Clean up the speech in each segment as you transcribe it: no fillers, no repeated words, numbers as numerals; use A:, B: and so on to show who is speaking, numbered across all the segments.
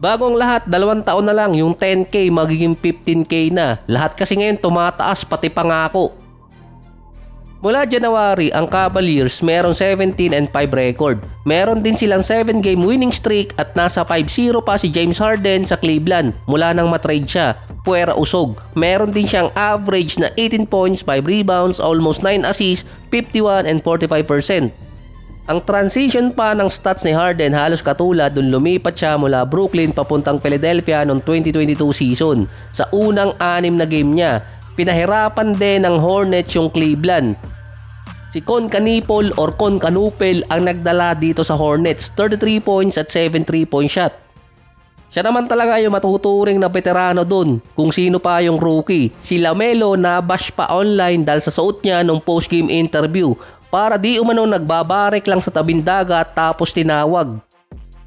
A: Bagong lahat, 2 taon na lang, yung 10K magiging 15K na. Lahat kasi ngayon tumataas, pati pangako. Mula January, ang Cavaliers meron 17-5 record. Meron din silang 7-game winning streak at nasa 5-0 pa si James Harden sa Cleveland mula nang matrade siya. Puwera usog. Meron din siyang average na 18 points, 5 rebounds, almost 9 assists, 51 and 45%. Ang transition pa ng stats ni Harden halos katulad dun lumipat siya mula Brooklyn papuntang Philadelphia noong 2022 season. Sa unang 6 na game niya, pinahirapan din ng Hornets yung Cleveland. Si Con Canipol or Con Canupel ang nagdala dito sa Hornets, 33 points at 7 3-point shot. Siya naman talaga yung matuturing na veterano dun kung sino pa yung rookie. Si LaMelo nabash pa online dahil sa suot niya nung post-game interview para di umano nagbabarek lang sa tabing dagat tapos tinawag.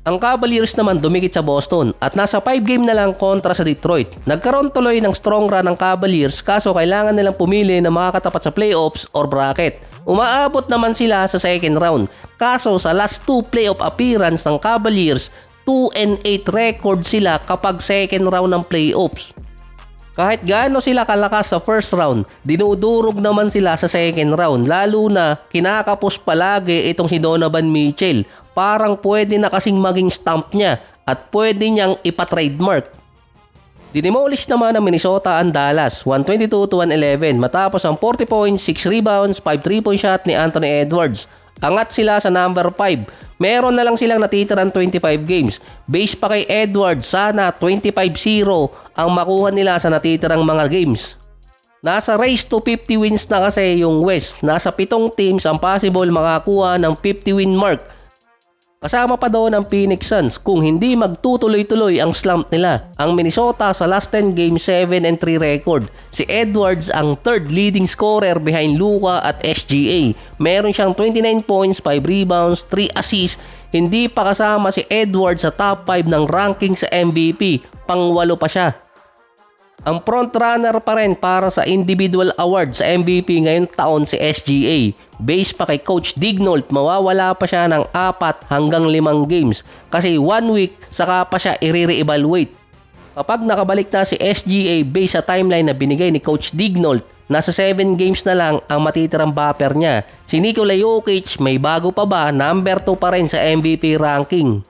A: Ang Cavaliers naman dumikit sa Boston at nasa 5-game na lang kontra sa Detroit. Nagkaroon tuloy ng strong run ng Cavaliers kaso kailangan nilang pumili na makakatapat sa playoffs or bracket. Umaabot naman sila sa second round. Kaso sa last 2 playoff appearance ng Cavaliers, 2-8 record sila kapag second round ng playoffs. Kahit gaano sila kalakas sa first round, dinudurog naman sila sa second round. Lalo na kinakapos palagi itong si Donovan Mitchell. Parang pwede na kasing maging stamp niya at pwede niyang ipatrademark. Dinimolish naman ng Minnesota ang Dallas, 122-111 matapos ang 40 points, 6 rebounds, 5 3-point shot ni Anthony Edwards. Angat sila sa number 5. Meron na lang silang natitirang 25 games. Base pa kay Edwards, sana 25-0 ang makuha nila sa natitirang mga games. Nasa race to 50 wins na kasi yung West. Nasa 7 teams ang possible makakuha ng 50 win mark. Kasama pa doon ang Phoenix Suns kung hindi magtutuloy-tuloy ang slump nila. Ang Minnesota sa last 10 games 7-3 record. Si Edwards ang third leading scorer behind Luka at SGA. Meron siyang 29 points, 5 rebounds, 3 assists. Hindi pa kasama si Edwards sa top 5 ng ranking sa MVP. Pang-8 pa siya. Ang frontrunner pa rin para sa individual award sa MVP ngayong taon si SGA. Base pa kay Coach Dignault, mawawala pa siya ng 4 hanggang 5 games kasi 1 week saka pa siya i-re-evaluate. Kapag nakabalik na si SGA base sa timeline na binigay ni Coach Dignault, nasa 7 games na lang ang matitirang buffer niya. Si Nikola Jokic may bago pa ba, number 2 pa rin sa MVP ranking.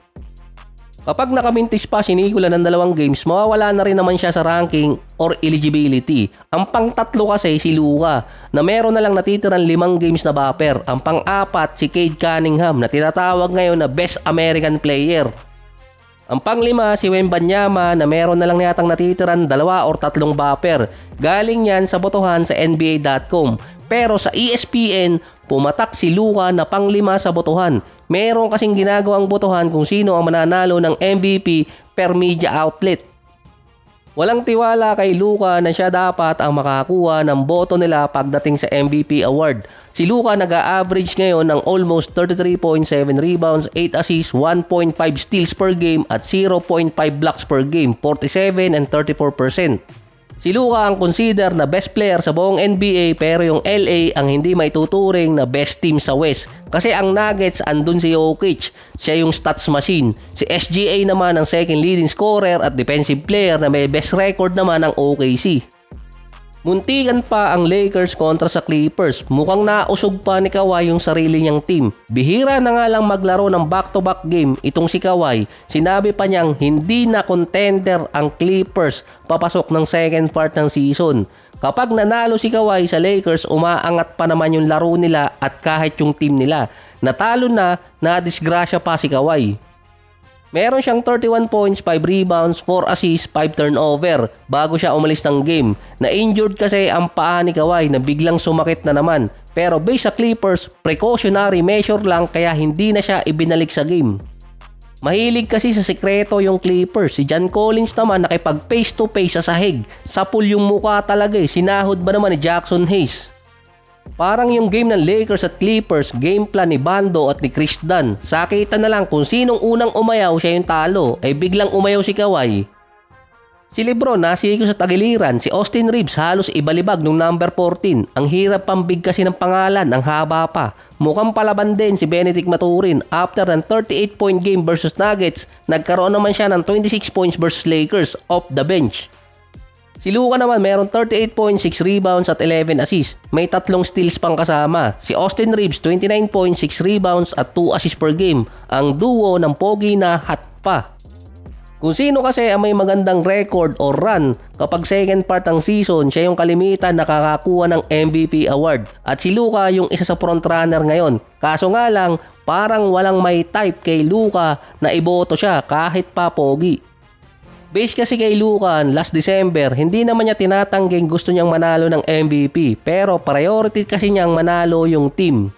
A: Kapag nakamintis pa si Nikola ng 2 games, mawawala na rin naman siya sa ranking or eligibility. Ang pang-3 kasi si Luka na meron na lang natitirang 5 games na buffer. Ang pang-4 si Cade Cunningham na tinatawag ngayon na Best American Player. Ang pang-5 si Wembanyama na meron na lang yatang natitirang 2 or 3 buffer. Galing yan sa botohan sa NBA.com. Pero sa ESPN, pumatak si Luka na pang-5 sa botohan. Meron kasing ginagawang botohan kung sino ang mananalo ng MVP per media outlet. Walang tiwala kay Luka na siya dapat ang makakuha ng boto nila pagdating sa MVP award. Si Luka nag-a-average ngayon ng almost 33.7 rebounds, 8 assists, 1.5 steals per game at 0.5 blocks per game, 47 and 34%. Si Luka ang consider na best player sa buong NBA pero yung LA ang hindi maituturing na best team sa West. Kasi ang Nuggets andun si Jokic, siya yung stats machine. Si SGA naman ang second leading scorer at defensive player na may best record naman ang OKC. Muntikan pa ang Lakers kontra sa Clippers. Mukhang nausog pa ni Kawhi yung sarili niyang team. Bihira na nga lang maglaro ng back-to-back game itong si Kawhi. Sinabi pa niyang hindi na contender ang Clippers papasok ng second part ng season. Kapag nanalo si Kawhi sa Lakers, umaangat pa naman yung laro nila at kahit yung team nila. Natalo na, nadisgrasya pa si Kawhi. Meron siyang 31 points, 5 rebounds, 4 assists, 5 turnover bago siya umalis ng game. Na-injured kasi ang paa ni Kawhi na biglang sumakit na naman. Pero base sa Clippers, precautionary measure lang kaya hindi na siya ibinalik sa game. Mahilig kasi sa sikreto yung Clippers. Si John Collins naman nakipag face to face sa sahig. Sapul yung mukha talaga eh. Sinahod ba naman ni Jackson Hayes? Parang yung game ng Lakers at Clippers, game plan ni Bando at ni Chris Dunn. Sakita na lang kung sinong unang umayaw siya yung talo, ay biglang umayaw si Kawhi. Si Lebron nasiko sa tagiliran, si Austin Reeves halos ibalibag nung number 14. Ang hirap pambig kasi ng pangalan, ang haba pa. Mukhang palaban din si Benedict Maturin after ng 38-point game versus Nuggets. Nagkaroon naman siya ng 26 points versus Lakers off the bench. Si Luka naman meron 38 points, 6 rebounds at 11 assists. May 3 steals pang kasama. Si Austin Reeves 29 points, 6 rebounds at 2 assists per game. Ang duo ng pogi na hot pa. Kung sino kasi ang may magandang record o run kapag second part ng season, siya yung kalimitan nakakakuha ng MVP award. At si Luka yung isa sa frontrunner ngayon. Kaso nga lang, parang walang may type kay Luka na iboto siya kahit pa pogi. Base kasi kay Luka, last December, hindi naman niya tinatangging gusto niyang manalo ng MVP. Pero priority kasi niyang manalo yung team.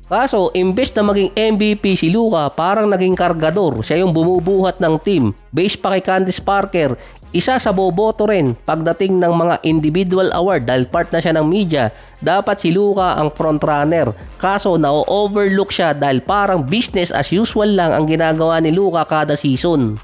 A: Kaso, imbes na maging MVP si Luka, parang naging kargador. Siya yung bumubuhat ng team. Based pa kay Candace Parker, isa sa boboto rin pagdating ng mga individual award dahil part na siya ng media. Dapat si Luka ang frontrunner. Kaso, na-overlook siya dahil parang business as usual lang ang ginagawa ni Luka kada season.